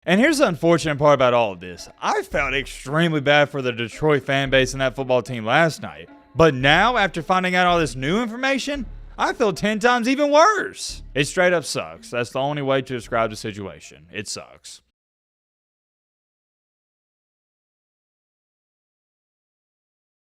And here's the unfortunate part about all of this. I felt extremely bad for the Detroit fan base and that football team last night. But now, after finding out all this new information, I feel 10 times even worse. It straight up sucks. That's the only way to describe the situation. It sucks.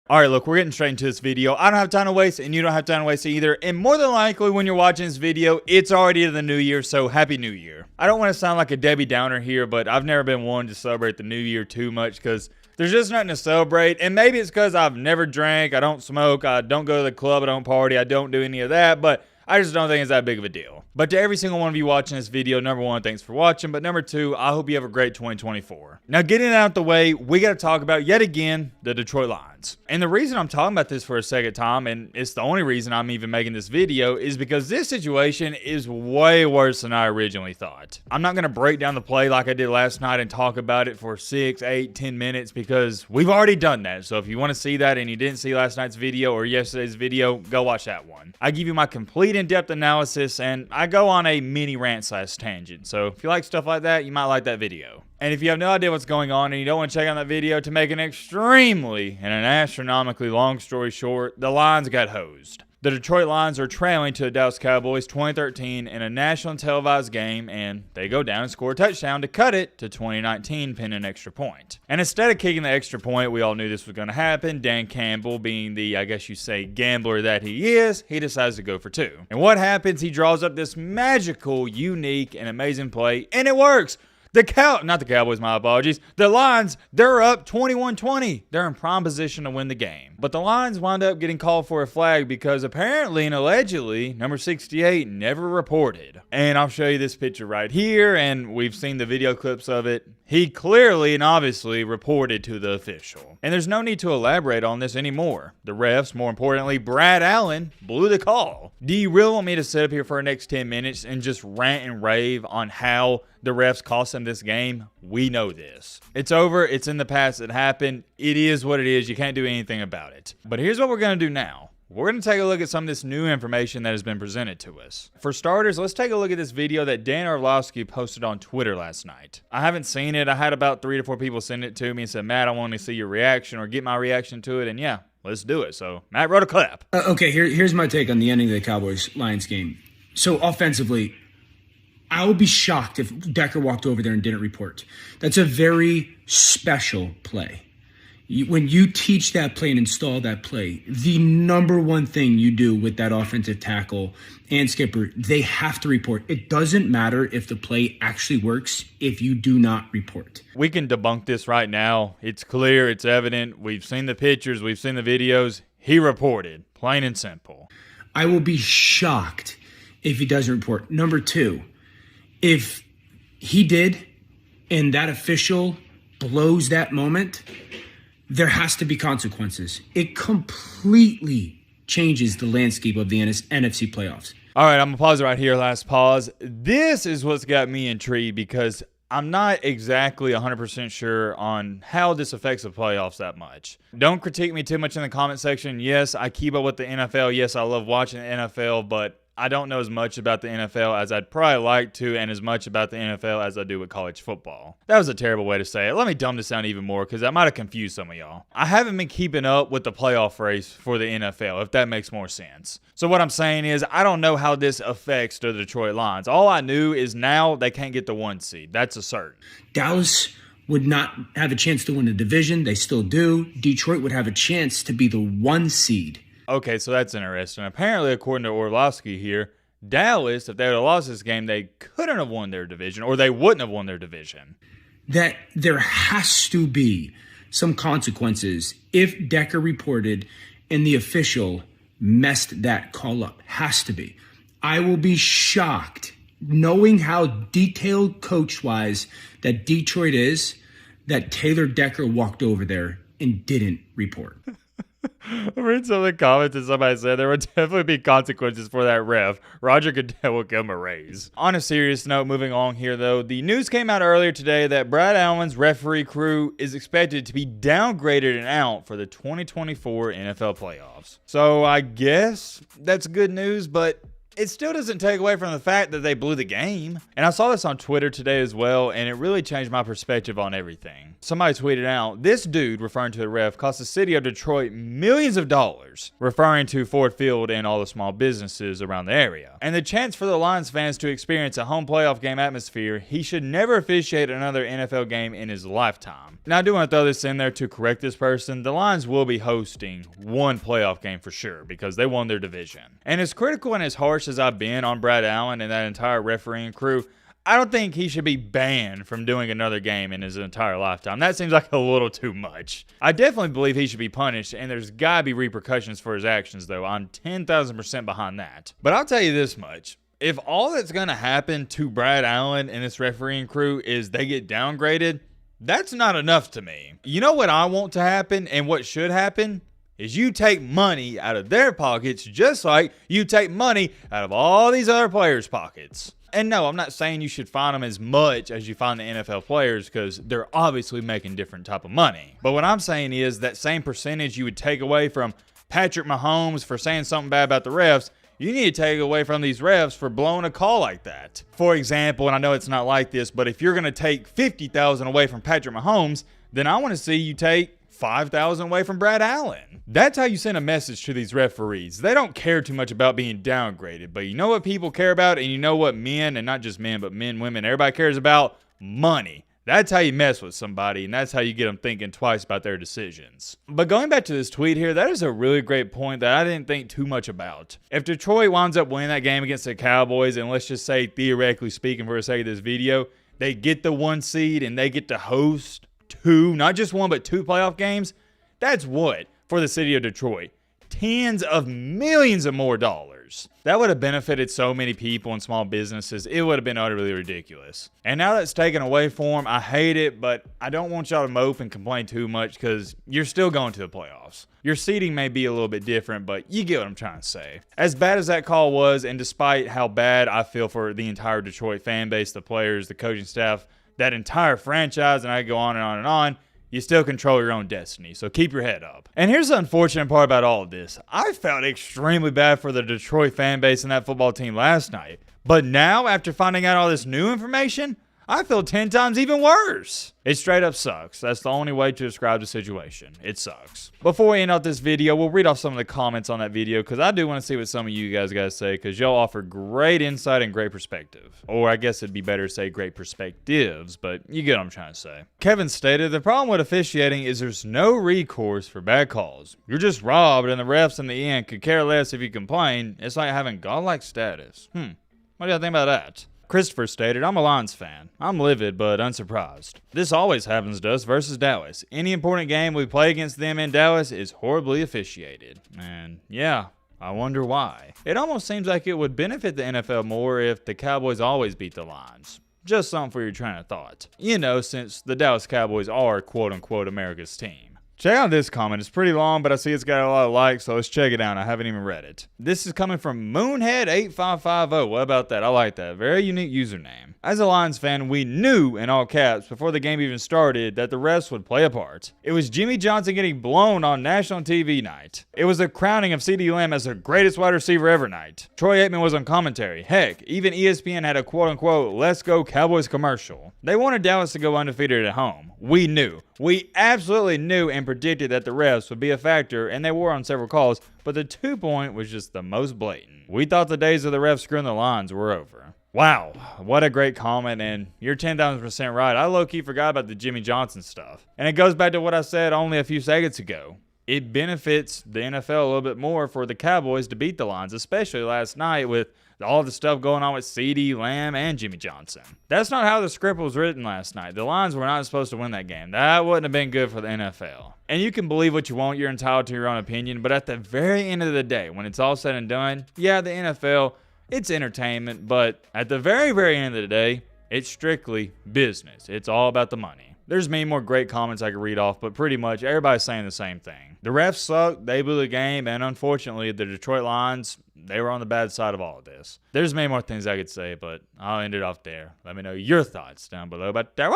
Alright, look, we're getting straight into this video. I don't have time to waste, and you don't have time to waste either. And more than likely, when you're watching this video, it's already the new year, so Happy New Year. I don't want to sound like a Debbie Downer here, but I've never been one to celebrate the new year too much because there's just nothing to celebrate. And maybe it's because I've never drank, I don't smoke, I don't go to the club, I don't party, I don't do any of that, but I just don't think it's that big of a deal. But to every single one of you watching this video, number one, thanks for watching. But number two, I hope you have a great 2024. Now, getting out the way, we got to talk about, yet again, the Detroit Lions. And the reason I'm talking about this for a second time, and it's the only reason I'm even making this video, is because this situation is way worse than I originally thought. I'm not going to break down the play like I did last night and talk about it for 6, 8, 10 minutes because we've already done that. So if you want to see that and you didn't see last night's video or yesterday's video, go watch that one. I give you my complete in-depth analysis, and I go on a mini rant/tangent. So if you like stuff like that, you might like that video. And if you have no idea what's going on and you don't want to check out that video, to make an extremely and an astronomically long story short, the Lions got hosed. The Detroit Lions are trailing to the Dallas Cowboys 2013 in a national televised game, and they go down and score a touchdown to cut it to 2019, pinning an extra point. And instead of kicking the extra point, we all knew this was going to happen. Dan Campbell, being the, I guess you say, gambler that he is, he decides to go for two. And what happens? He draws up this magical, unique, and amazing play, and it works. Not the Cowboys, my apologies. The Lions, they're up 21-20. They're in prime position to win the game. But the Lions wind up getting called for a flag because apparently and allegedly, number 68 never reported. And I'll show you this picture right here, and we've seen the video clips of it. He clearly and obviously reported to the official. And there's no need to elaborate on this anymore. The refs, more importantly, Brad Allen, blew the call. Do you really want me to sit up here for the next 10 minutes and just rant and rave on how the refs cost them this game? We know this. It's over. It's in the past. It happened. It is what it is. You can't do anything about it. But here's what we're going to do now. We're going to take a look at some of this new information that has been presented to us. For starters, let's take a look at this video that Dan Orlovsky posted on Twitter last night. I haven't seen it. I had about 3 to 4 people send it to me and said, Matt, I want to see your reaction or get my reaction to it. And yeah, let's do it. So Matt wrote a clip. Okay, here's my take on the ending of the Cowboys-Lions game. So offensively, I would be shocked if Decker walked over there and didn't report. That's a very special play. When you teach that play and install that play, the number one thing you do with that offensive tackle and skipper, they have to report. It doesn't matter if the play actually works if you do not report. We can debunk this right now. It's clear. It's evident. We've seen the pictures. We've seen the videos. He reported. Plain and simple. I will be shocked if he doesn't report. Number two, if he did and that official blows that moment, there has to be consequences. It completely changes the landscape of the NFC playoffs. All right, I'm going to pause right here. Last pause. This is what's got me intrigued because I'm not exactly 100% sure on how this affects the playoffs that much. Don't critique me too much in the comment section. Yes, I keep up with the NFL. Yes, I love watching the NFL, but I don't know as much about the NFL as I'd probably like to, and as much about the NFL as I do with college football. That was a terrible way to say it. Let me dumb this down even more because that might have confused some of y'all. I haven't been keeping up with the playoff race for the NFL, if that makes more sense. So what I'm saying is I don't know how this affects the Detroit Lions. All I knew is now they can't get the 1 seed. That's a certain. Dallas would not have a chance to win the division. They still do. Detroit would have a chance to be the 1 seed. Okay, so that's interesting. Apparently, according to Orlovsky here, Dallas, if they would have lost this game, they couldn't have won their division, or they wouldn't have won their division. That there has to be some consequences if Decker reported and the official messed that call up. Has to be. I will be shocked, knowing how detailed coach-wise that Detroit is, that Taylor Decker walked over there and didn't report. I read some of the comments and somebody said there would definitely be consequences for that ref. Roger Goodell will give him a raise. On a serious note, moving on here though, the news came out earlier today that Brad Allen's referee crew is expected to be downgraded and out for the 2024 NFL playoffs. So I guess that's good news, but it still doesn't take away from the fact that they blew the game. And I saw this on Twitter today as well, and it really changed my perspective on everything. Somebody tweeted out, this dude, referring to the ref, cost the city of Detroit millions of dollars, referring to Ford Field and all the small businesses around the area. And the chance for the Lions fans to experience a home playoff game atmosphere, he should never officiate another NFL game in his lifetime. Now I do want to throw this in there to correct this person. The Lions will be hosting one playoff game for sure because they won their division. And as critical and as harsh as I've been on Brad Allen and that entire refereeing crew, I don't think he should be banned from doing another game in his entire lifetime. That seems like a little too much. I definitely believe he should be punished, and there's gotta be repercussions for his actions, though. I'm 10,000% behind that. But I'll tell you this much. If all that's gonna happen to Brad Allen and this refereeing crew is they get downgraded, that's not enough to me. You know what I want to happen and what should happen? Is you take money out of their pockets just like you take money out of all these other players' pockets. And no, I'm not saying you should fine them as much as you fine the NFL players because they're obviously making different type of money. But what I'm saying is that same percentage you would take away from Patrick Mahomes for saying something bad about the refs, you need to take away from these refs for blowing a call like that. For example, and I know it's not like this, but if you're going to take $50,000 away from Patrick Mahomes, then I want to see you take $5,000 away from Brad Allen. That's how you send a message to these referees. They don't care too much about being downgraded, but you know what people care about, and you know what men, and not just men, but men, women, everybody cares about? Money. That's how you mess with somebody, and that's how you get them thinking twice about their decisions. But going back to this tweet here, that is a really great point that I didn't think too much about. If Detroit winds up winning that game against the Cowboys, and let's just say, theoretically speaking for the sake of this video, they get the 1 seed and they get to host two, not just one, but two playoff games, that's what, for the city of Detroit? Tens of millions of more dollars. That would have benefited so many people and small businesses. It would have been utterly ridiculous. And now that's taken away from them, I hate it, but I don't want y'all to mope and complain too much because you're still going to the playoffs. Your seeding may be a little bit different, but you get what I'm trying to say. As bad as that call was, and despite how bad I feel for the entire Detroit fan base, the players, the coaching staff, that entire franchise, and I go on and on and on, you still control your own destiny, so keep your head up. And here's the unfortunate part about all of this. I felt extremely bad for the Detroit fan base and that football team last night. But now, after finding out all this new information, I feel 10 times even worse. It straight up sucks. That's the only way to describe the situation. It sucks. Before we end off this video, we'll read off some of the comments on that video because I do want to see what some of you guys got to say because y'all offer great insight and great perspective. Or I guess it'd be better to say great perspectives, but you get what I'm trying to say. Kevin stated, the problem with officiating is there's no recourse for bad calls. You're just robbed and the refs in the end could care less if you complain. It's like having godlike status. What do y'all think about that? Christopher stated, I'm a Lions fan. I'm livid, but unsurprised. This always happens to us versus Dallas. Any important game we play against them in Dallas is horribly officiated. And yeah, I wonder why. It almost seems like it would benefit the NFL more if the Cowboys always beat the Lions. Just something for your train of thought. You know, since the Dallas Cowboys are quote-unquote America's team. Check out this comment. It's pretty long, but I see it's got a lot of likes, so let's check it out. I haven't even read it. This is coming from Moonhead8550. What about that? I like that. Very unique username. As a Lions fan, we knew, in all caps, before the game even started, that the refs would play a part. It was Jimmy Johnson getting blown on national TV night. It was the crowning of CeeDee Lamb as the greatest wide receiver ever night. Troy Aikman was on commentary. Heck, even ESPN had a quote-unquote Let's Go Cowboys commercial. They wanted Dallas to go undefeated at home. We knew. We absolutely knew and predicted that the refs would be a factor, and they were on several calls, but the 2-point was just the most blatant. We thought the days of the refs screwing the lines were over. Wow, what a great comment, and you're 10,000% right. I low-key forgot about the Jimmy Johnson stuff. And it goes back to what I said only a few seconds ago. It benefits the NFL a little bit more for the Cowboys to beat the Lions, especially last night with all the stuff going on with CeeDee Lamb and Jimmy Johnson. That's not how the script was written last night. The Lions were not supposed to win that game. That wouldn't have been good for the NFL. And you can believe what you want. You're entitled to your own opinion. But at the very end of the day, when it's all said and done, yeah, the NFL, it's entertainment. But at the very, very end of the day, it's strictly business. It's all about the money. There's many more great comments I could read off, but pretty much everybody's saying the same thing. The refs suck, they blew the game, and unfortunately, the Detroit Lions, they were on the bad side of all of this. There's many more things I could say, but I'll end it off there. Let me know your thoughts down below about that.